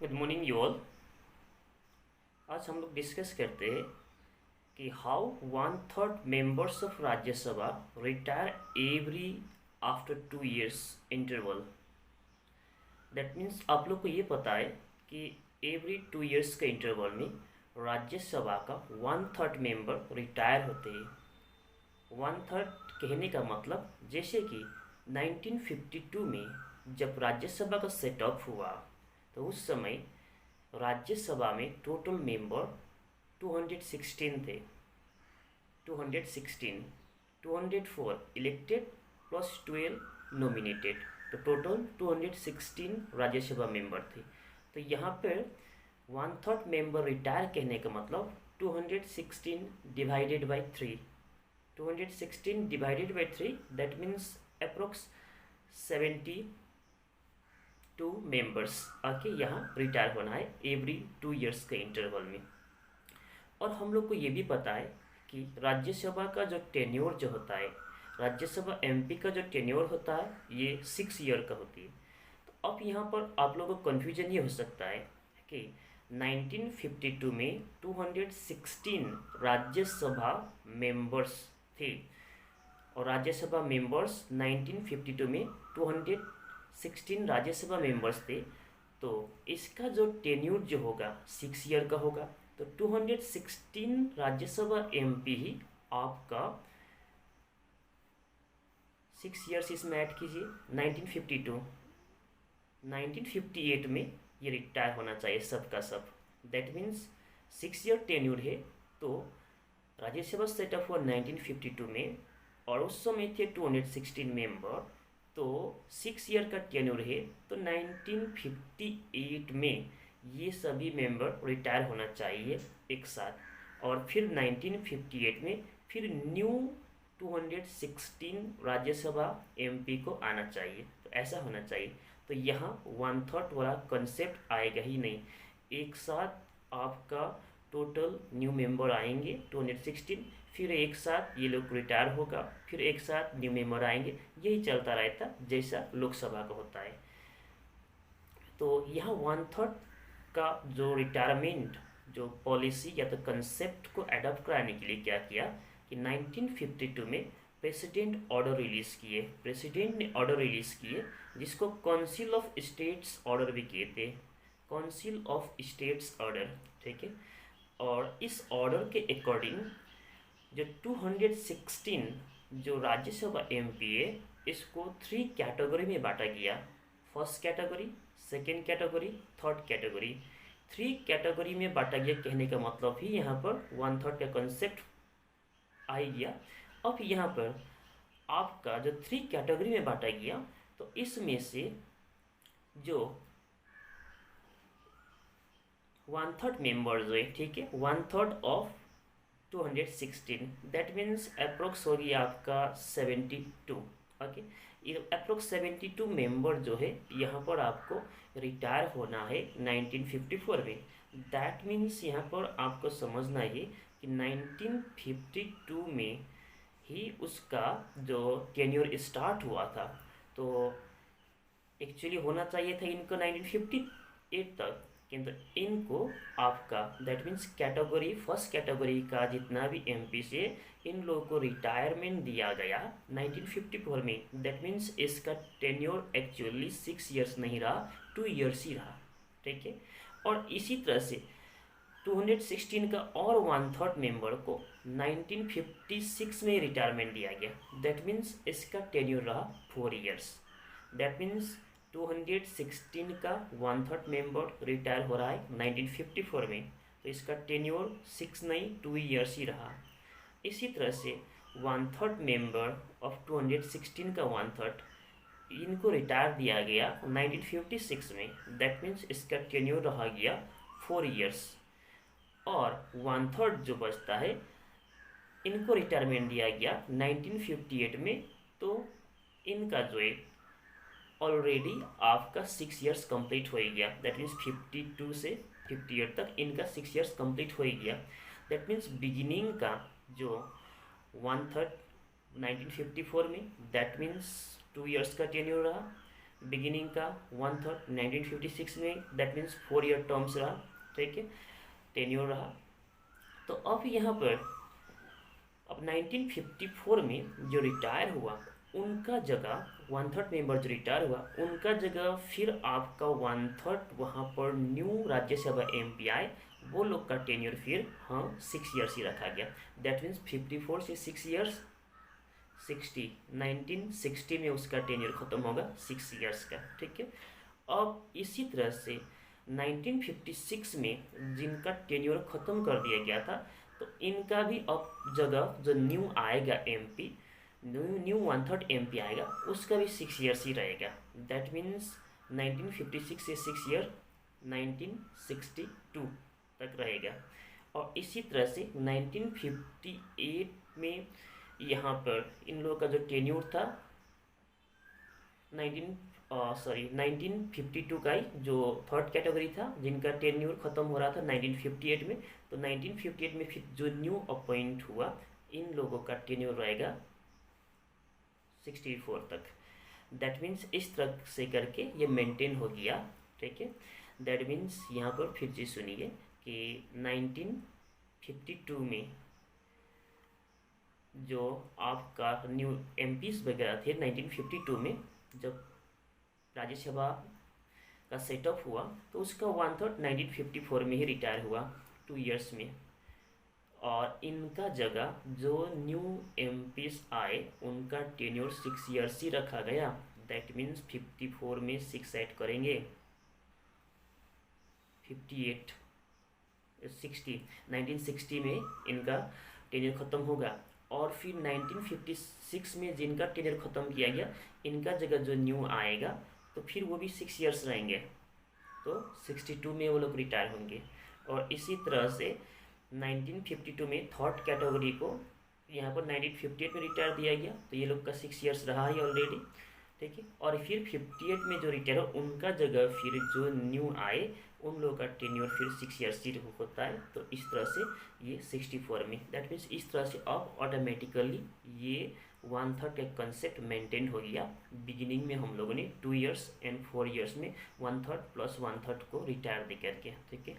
Good morning you all. आज हम लोग डिस्कस करते हैं कि how 1/3 members of Rajya Sabha retire every after 2 years interval. That means आप लोग को ये पता है कि एवरी 2 years के इंटरवल में राज्यसभा का 1/3 मेंबर रिटायर होते हैं। 1/3 कहने का मतलब जैसे कि 1952 में जब राज्यसभा का सेटअप हुआ तो उस समय राज्यसभा में टोटल मेंबर 216 थे। 216, 204 इलेक्टेड प्लस 12 नॉमिनेटेड, तो टोटल 216 राज्यसभा मेंबर थे। तो यहाँ पर 1/3 मेंबर रिटायर कहने का मतलब 216 divided by 3। 216 divided by 3 that means approx 72 members आके यहाँ रिटायर होना है एवरी 2 years के इंटरवल में। और हम लोग को ये भी पता है कि राज्यसभा का जो टेन्योर जो होता है, राज्यसभा एमपी का जो टेन्योर होता है ये 6 year का होती है। तो अब यहाँ पर आप लोगों को कन्फ्यूजन ये हो सकता है कि 1952 में 216 राज्यसभा मेंबर्स थे और राज्यसभा मेंबर्स 1952 में 216 राज्यसभा मेंबर्स थे, तो इसका जो टेन्यूर जो होगा 6 year का होगा। तो 216 राज्यसभा एमपी ही आपका 6 years इसमें ऐड कीजिए। 1952, 1958 में ये रिटायर होना चाहिए सबका सब। दैट मीन्स 6 year टेन्यूर है। तो राज्यसभा सेटअप हुआ 1952 में और उस समय थे 216 मेंबर, तो 6 year का टेन्योर है। तो 1958 में ये सभी मेंबर रिटायर होना चाहिए एक साथ, और फिर 1958 में फिर न्यू 216 राज्यसभा एमपी को आना चाहिए। तो ऐसा होना चाहिए। तो यहाँ 1/3 वाला कंसेप्ट आएगा ही नहीं। एक साथ आपका टोटल न्यू मेंबर आएंगे 216, फिर एक साथ ये लोग रिटायर होगा, फिर एक साथ न्यू मेंबर आएंगे, यही चलता रहता जैसा लोकसभा का होता है। तो यहाँ 1/3 का जो रिटायरमेंट जो पॉलिसी या तो कंसेप्ट को अडॉप्ट कराने के लिए क्या किया कि 1952 में प्रेसिडेंट ऑर्डर रिलीज़ किए। प्रेसिडेंट ने ऑर्डर रिलीज़ किए जिसको काउंसिल ऑफ स्टेट्स ऑर्डर भी कहते हैं, काउंसिल ऑफ स्टेट्स ऑर्डर, ठीक है। और इस ऑर्डर के अकॉर्डिंग जो 216 जो राज्यसभा एमपी है इसको 3 कैटेगरी में बांटा गया। First category, second category, third category. 3 category में बांटा गया कहने का मतलब ही यहाँ पर 1/3 का कंसेप्ट आ गया। अब यहाँ पर आपका जो 3 कैटेगरी में बांटा गया, तो इसमें से जो 1/3 मेंबर्स हुए, ठीक है, 1/3 ऑफ 216 दैट मीन्स अप्रोक्स हो गया आपका 72। ओके, ये अप्रोक्स 72 मेंबर जो है यहाँ पर आपको रिटायर होना है 1954 में। दैट मीन्स यहाँ पर आपको समझना है कि 1952 में ही उसका जो टेन्योर स्टार्ट हुआ था। तो एक्चुअली होना चाहिए था इनको 1958 तक, किंतु इनको आपका that means category first category का जितना भी एमपी से इन लोगों को रिटायरमेंट दिया गया 1954 में। दैट मीन्स इसका टेन्योर एक्चुअली 6 years नहीं रहा, 2 years ही रहा, ठीक है। और इसी तरह से 216 का और 1/3 मेंबर को 1956 में रिटायरमेंट दिया गया। दैट मीन्स इसका टेन्योर रहा 4 years। दैट मीन्स 216 का 1/3 मेंबर रिटायर हो रहा है 1954 में, तो इसका टेन्योर 6 नहीं 2 years ही रहा। इसी तरह से 1/3 मेंबर ऑफ 216 का 1/3 इनको रिटायर दिया गया 1956 में। दैट मीन्स इसका टेन्योर रहा गया 4 years। और 1/3 जो बचता है इनको रिटायरमेंट दिया गया 1958 में, तो इनका जो है ऑलरेडी आपका 6 years कंप्लीट हो गया। दैट मीन्स 52 से 58 तक इनका 6 years कंप्लीट हो गया। दैट मीन्स बिगिनिंग का जो 1/3 1954 में दैट मीन्स 2 years का टेन्योर रहा, बिगिनिंग का 1/3 1956 में, दैट मीन्स 4 ईयर टर्म्स रहा, ठीक है, टेन्योर रहा। तो अब यहाँ पर अब 1954 में जो रिटायर हुआ उनका जगह 1/3 मेंबर जो रिटायर हुआ उनका जगह फिर आपका 1/3 वहाँ पर न्यू राज्यसभा एमपी आए, वो लोग का टेन्योर फिर 6 ईयर्स ही रखा गया। दैट मीन्स 54 से 6 ईयर्स 1960 में उसका टेन्योर खत्म होगा 6 ईयर्स का, ठीक है। अब इसी तरह से 1956 में जिनका टेन्योर खत्म कर दिया गया था, तो इनका भी अब जगह जो न्यू आएगा एमपी, न्यू 1/3 एमपी आएगा, उसका भी 6 ईयर्स ही रहेगा। दैट मीन्स 1956 से 6 ईयर 1962 तक रहेगा। और इसी तरह से 1958 में यहाँ पर इन लोगों का जो टेन्योर था 1952 का ही जो थर्ड कैटेगरी था जिनका टेन्योर खत्म हो रहा था 1958 में, तो 1958 में फिर जो न्यू अपॉइंट हुआ इन लोगों का टेन्योर रहेगा 64 तक। दैट मीन्स इस तरह से करके ये मेंटेन हो गया, ठीक है। दैट मीन्स यहाँ पर फिर से सुनिए कि 1952 में जो आपका न्यू एमपीज वगैरह थे 1952 में जब राज्यसभा का सेटअप हुआ तो उसका 1/3 1954 में ही रिटायर हुआ 2 ईयर्स में। और इनका जगह जो न्यू एमपीज आए उनका टेन्योर 6 ईयर्स ही रखा गया। दैट मीन्स 54 में 6 ऐड करेंगे 58 60 1960 में इनका टेन्योर ख़त्म होगा। और फिर 1956 में जिनका टेन्योर ख़त्म किया गया इनका जगह जो न्यू आएगा तो फिर वो भी 6 ईयर्स रहेंगे, तो 62 में वो लोग रिटायर होंगे। और इसी तरह से 1952 में थर्ड कैटेगरी को यहाँ पर 1958 में रिटायर दिया गया, तो ये लोग का 6 ईयर्स रहा ही ऑलरेडी, ठीक है। और फिर 58 में जो रिटायर हो उनका जगह फिर जो न्यू आए उन लोगों का टेन्योर फिर 6 ईयर्स ही होता है। तो इस तरह से ये 64 में, दैट मीन्स इस तरह से अब ऑटोमेटिकली ये 1/3 का कंसेप्ट मेंटेन हो गया। बिगिनिंग में हम लोगों ने 2 ईयर्स एंड 4 ईयर्स में 1/3 प्लस 1/3 को रिटायर दे करके, ठीक है।